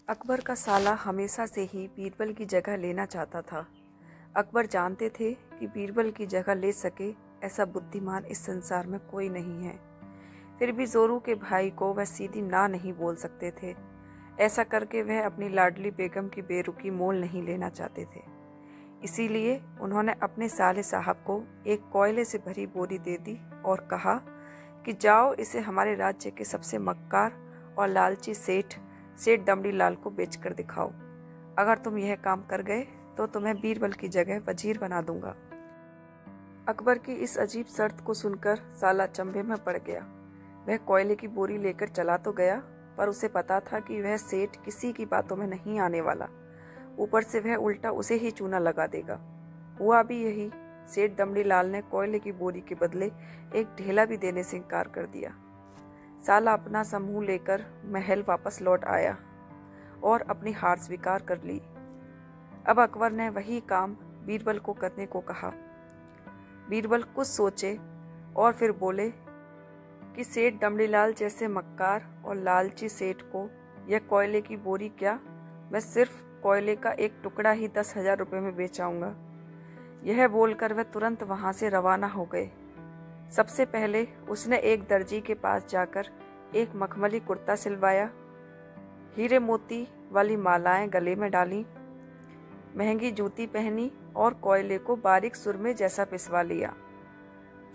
अकबर का साला हमेशा से ही बीरबल की जगह लेना चाहता था। अकबर जानते थे कि बीरबल की जगह ले सके ऐसा बुद्धिमान इस संसार में कोई नहीं है। फिर भी जोरू के भाई को वह सीधी ना नहीं बोल सकते थे। ऐसा करके वह अपनी लाडली बेगम की बेरुखी मोल नहीं लेना चाहते थे। इसीलिए उन्होंने अपने साले साहब को एक कोयले से भरी बोरी दे दी और कहा कि जाओ इसे हमारे राज्य के सबसे मक्कार और लालची सेठ दमड़ी लाल को बेचकर दिखाओ। अगर तुम यह काम कर गए तो तुम्हें बीरबल की जगह वजीर बना दूंगा। अकबर की इस अजीब शर्त को सुनकर साला चंभे में पड़ गया। वह कोयले की बोरी लेकर चला तो गया, पर उसे पता था कि वह सेठ किसी की बातों में नहीं आने वाला। ऊपर से वह उल्टा उसे ही चूना लगा देगा। हुआ भी यही। सेठ दमड़ी लाल ने कोयले की बोरी के बदले एक ढेला भी देने से इनकार कर दिया। साला अपना समूह लेकर महल वापस लौट आया और अपनी हार स्वीकार कर ली। अब अकबर ने वही काम बीरबल को करने को कहा। बीरबल कुछ सोचे और फिर बोले कि सेठ दमड़ीलाल जैसे मक्कार और लालची सेठ को यह कोयले की बोरी क्या, मैं सिर्फ कोयले का एक टुकड़ा ही 10,000 रुपये में बेचाऊंगा। यह बोलकर वह तुरंत वहां से रवाना हो गए। सबसे पहले उसने एक दर्जी के पास जाकर एक मखमली कुर्ता सिलवाया, हीरे मोती वाली मालाएं गले में डाली, महंगी जूती पहनी और कोयले को बारीक सुरमे जैसा पिसवा लिया।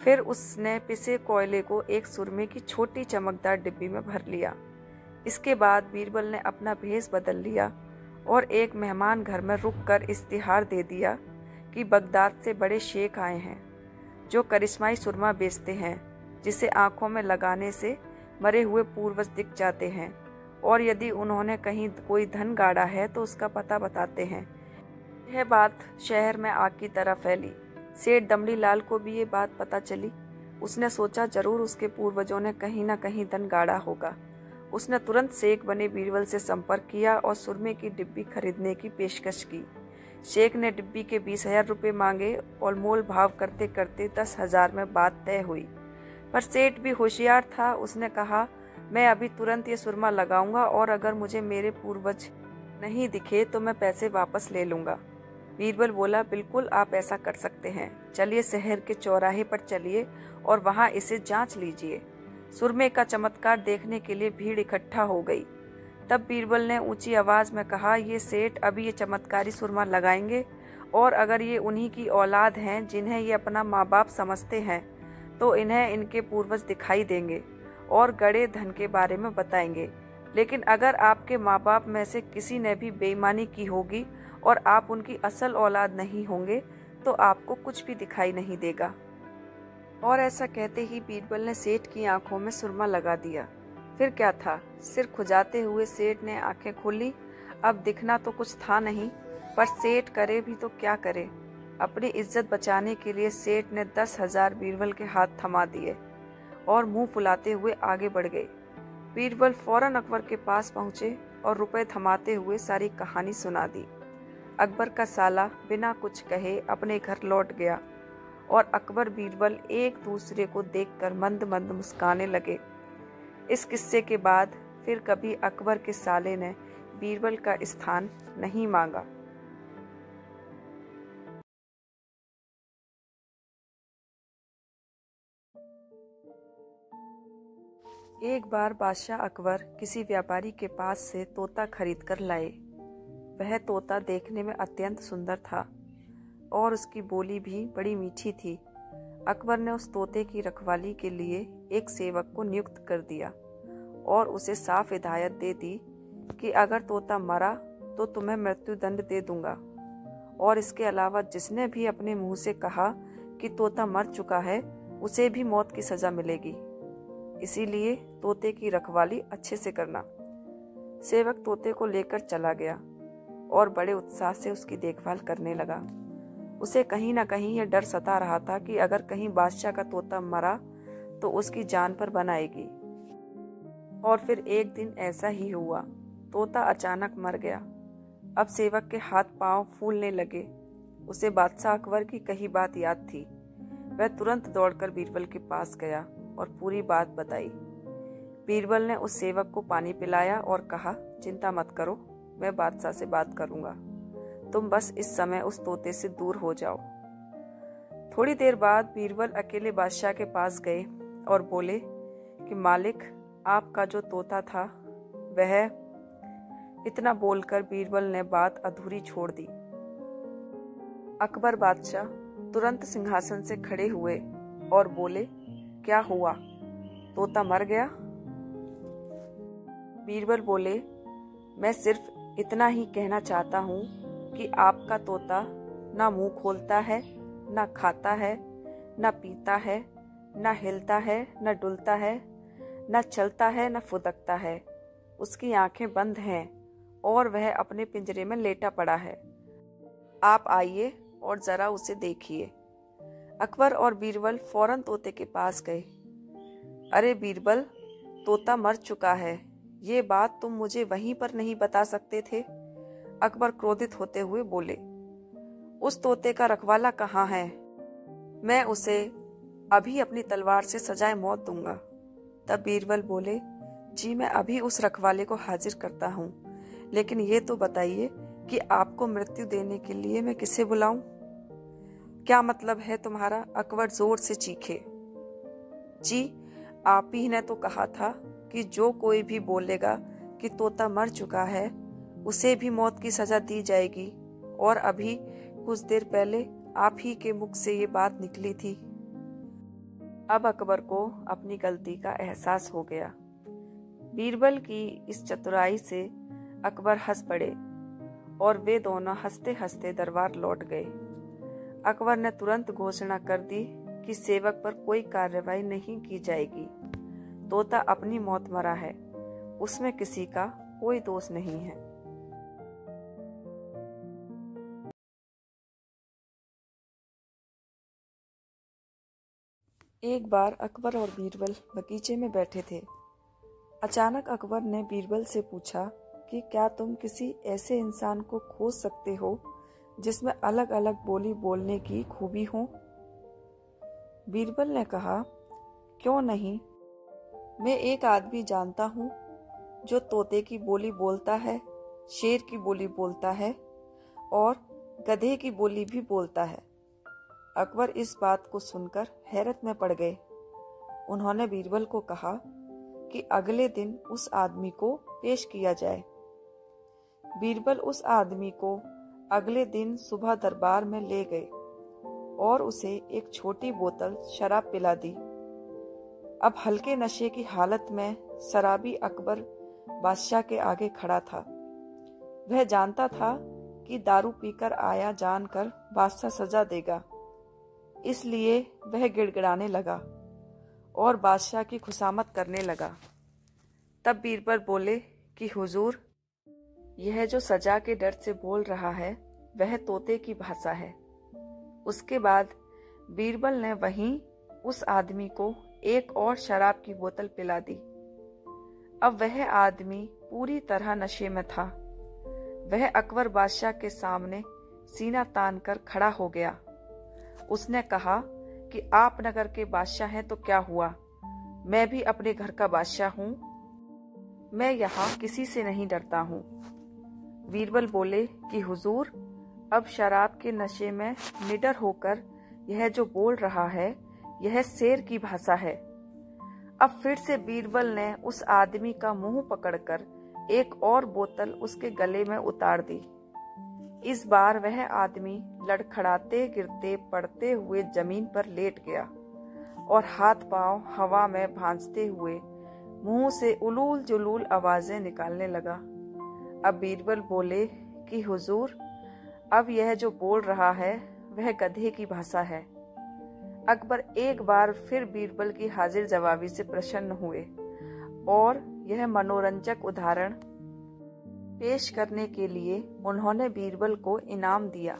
फिर उसने पिसे कोयले को एक सुरमे की छोटी चमकदार डिब्बी में भर लिया। इसके बाद बीरबल ने अपना भेष बदल लिया और एक मेहमान घर में रुककर इश्तिहार दे दिया कि बगदाद से बड़े शेख आए हैं जो करिश्माई सुरमा बेचते हैं, जिसे आंखों में लगाने से मरे हुए पूर्वज दिख जाते हैं और यदि उन्होंने कहीं कोई धन गाड़ा है तो उसका पता बताते हैं। यह बात शहर में आग की तरह फैली। सेठ दमड़ी लाल को भी ये बात पता चली। उसने सोचा जरूर उसके पूर्वजों ने कहीं न कहीं धन गाड़ा होगा। उसने तुरंत शेख बने बीरबल से संपर्क किया और सुरमे की डिब्बी खरीदने की पेशकश की। शेख ने डिब्बी के 20,000 रुपये मांगे और मोल भाव करते करते 10,000 में बात तय हुई। पर सेठ भी होशियार था। उसने कहा, मैं अभी तुरंत ये सुरमा लगाऊंगा और अगर मुझे मेरे पूर्वज नहीं दिखे तो मैं पैसे वापस ले लूंगा। बीरबल बोला, बिल्कुल आप ऐसा कर सकते हैं। चलिए शहर के चौराहे पर चलिए और वहां इसे जांच लीजिए। सुरमे का चमत्कार देखने के लिए भीड़ इकट्ठा हो गई। तब बीरबल ने ऊंची आवाज में कहा, ये सेठ अभी ये चमत्कारी सुरमा लगाएंगे और अगर ये उन्हीं की औलाद हैं जिन्हें ये अपना माँ बाप समझते हैं तो इन्हें इनके पूर्वज दिखाई देंगे और गड़े धन के बारे में बताएंगे। लेकिन अगर आपके माँ बाप में से किसी ने भी बेईमानी की होगी और आप उनकी असल औलाद नहीं होंगे तो आपको कुछ भी दिखाई नहीं देगा। और ऐसा कहते ही बीरबल ने सेठ की आंखों में सुरमा लगा दिया। फिर क्या था, सिर खुजाते हुए सेठ ने आंखें खोली। अब दिखना तो कुछ था नहीं, पर सेठ करे भी तो क्या करे। अपनी इज्जत बचाने के लिए सेठ ने 10,000 बीरबल के हाथ थमा दिए और मुंह फुलाते हुए आगे बढ़ गए। बीरबल फौरन अकबर के पास पहुंचे और रुपए थमाते हुए सारी कहानी सुना दी। अकबर का साला बिना कुछ कहे अपने घर लौट गया और अकबर बीरबल एक दूसरे को देखकर मंद मंद मुस्काने लगे। इस किस्से के बाद फिर कभी अकबर के साले ने बीरबल का स्थान नहीं मांगा। एक बार बादशाह अकबर किसी व्यापारी के पास से तोता खरीद कर लाए। वह तोता देखने में अत्यंत सुंदर था और उसकी बोली भी बड़ी मीठी थी। अकबर ने उस तोते की रखवाली के लिए एक सेवक को नियुक्त कर दिया और उसे साफ हिदायत दे दी कि अगर तोता मरा तो तुम्हें मृत्युदंड दे दूंगा, और इसके अलावा जिसने भी अपने मुंह से कहा कि तोता मर चुका है उसे भी मौत की सजा मिलेगी। इसीलिए तोते की रखवाली अच्छे से करना। सेवक तोते को लेकर चला गया और बड़े उत्साह से उसकी देखभाल करने लगा। उसे कहीं ना कहीं यह डर सता रहा था कि अगर कहीं बादशाह का तोता मरा तो उसकी जान पर बन आएगी। और फिर एक दिन ऐसा ही हुआ। तोता अचानक मर गया। अब सेवक के हाथ पांव फूलने लगे। उसे बादशाह अकबर की कही बात याद थी। वह तुरंत दौड़कर बीरबल के पास गया और पूरी बात बताई। बीरबल ने उस सेवक को पानी पिलाया और कहा, चिंता मत करो, मैं बादशाह से बात करूंगा। तुम बस इस समय उस तोते से दूर हो जाओ। थोड़ी देर बाद बीरबल अकेले बादशाह के पास गए और बोले कि मालिक, आपका जो तोता था वह। इतना बोलकर बीरबल ने बात अधूरी छोड़ दी। अकबर बादशाह तुरंत सिंहासन से खड़े हुए और बोले, क्या हुआ? तोता मर गया? बीरबल बोले, मैं सिर्फ इतना ही कहना चाहता हूँ कि आपका तोता ना मुंह खोलता है, ना खाता है, ना पीता है, ना हिलता है, ना डुलता है, ना चलता है, ना फुदकता है। उसकी आंखें बंद हैं और वह अपने पिंजरे में लेटा पड़ा है। आप आइए और जरा उसे देखिए। अकबर और बीरबल फौरन तोते के पास गए। अरे बीरबल, तोता मर चुका है। ये बात तुम मुझे वहीं पर नहीं बता सकते थे? अकबर क्रोधित होते हुए बोले, उस तोते का रखवाला कहाँ है? मैं उसे अभी अपनी तलवार से सजाए मौत दूंगा। तब बीरबल बोले, जी मैं अभी उस रखवाले को हाजिर करता हूँ, लेकिन ये तो बताइए कि आपको मृत्यु देने के लिए मैं किसे बुलाऊं? क्या मतलब है तुम्हारा? अकबर जोर से चीखे। जी, आप ही ने तो कहा था कि जो कोई भी बोलेगा कि तोता मर चुका है उसे भी मौत की सजा दी जाएगी, और अभी कुछ देर पहले आप ही के मुख से ये बात निकली थी। अब अकबर को अपनी गलती का एहसास हो गया। बीरबल की इस चतुराई से अकबर हंस पड़े और वे दोनों हंसते हंसते दरबार लौट गए। अकबर ने तुरंत घोषणा कर दी कि सेवक पर कोई कार्रवाई नहीं की जाएगी। तोता अपनी मौत मरा है, उसमें किसी का कोई दोष नहीं है। एक बार अकबर और बीरबल बगीचे में बैठे थे। अचानक अकबर ने बीरबल से पूछा कि क्या तुम किसी ऐसे इंसान को खोज सकते हो जिसमें अलग अलग बोली बोलने की खूबी हो? बीरबल ने कहा, क्यों नहीं। मैं एक आदमी जानता हूँ जो तोते की बोली बोलता है, शेर की बोली बोलता है और गधे की बोली भी बोलता है। अकबर इस बात को सुनकर हैरत में पड़ गए। उन्होंने बीरबल को कहा कि अगले दिन उस आदमी को पेश किया जाए। बीरबल उस आदमी को अगले दिन सुबह दरबार में ले गए और उसे एक छोटी बोतल शराब पिला दी। अब हल्के नशे की हालत में शराबी अकबर बादशाह के आगे खड़ा था। वह जानता था कि दारू पीकर आया जानकर बादशाह सजा देगा, इसलिए वह गिड़गिड़ाने लगा और बादशाह की खुशामद करने लगा। तब बीरबल बोले कि हुजूर, यह जो सजा के डर से बोल रहा है वह तोते की भाषा है। उसके बाद बीरबल ने वहीं उस आदमी को एक और शराब की बोतल पिला दी। अब वह आदमी पूरी तरह नशे में था। वह अकबर बादशाह के सामने सीना तान कर खड़ा हो गया। उसने कहा कि आप नगर के बादशाह हैं तो क्या हुआ, मैं भी अपने घर का बादशाह हूँ। मैं यहाँ किसी से नहीं डरता हूँ। बीरबल बोले कि हुजूर, अब शराब के नशे में निडर होकर यह जो बोल रहा है यह शेर की भाषा है। अब फिर से बीरबल ने उस आदमी का मुंह पकड़कर एक और बोतल उसके गले में उतार दी। इस बार वह आदमी लड़खड़ाते गिरते पड़ते हुए जमीन पर लेट गया और हाथ पांव हवा में भांजते हुए मुंह से उलूल जुलूल आवाजें निकालने लगा। अब बीरबल बोले कि हुजूर, अब यह जो बोल रहा है वह गधे की भाषा है। अकबर एक बार फिर बीरबल की हाजिर जवाबी से प्रसन्न हुए और यह मनोरंजक उदाहरण पेश करने के लिए उन्होंने बीरबल को इनाम दिया।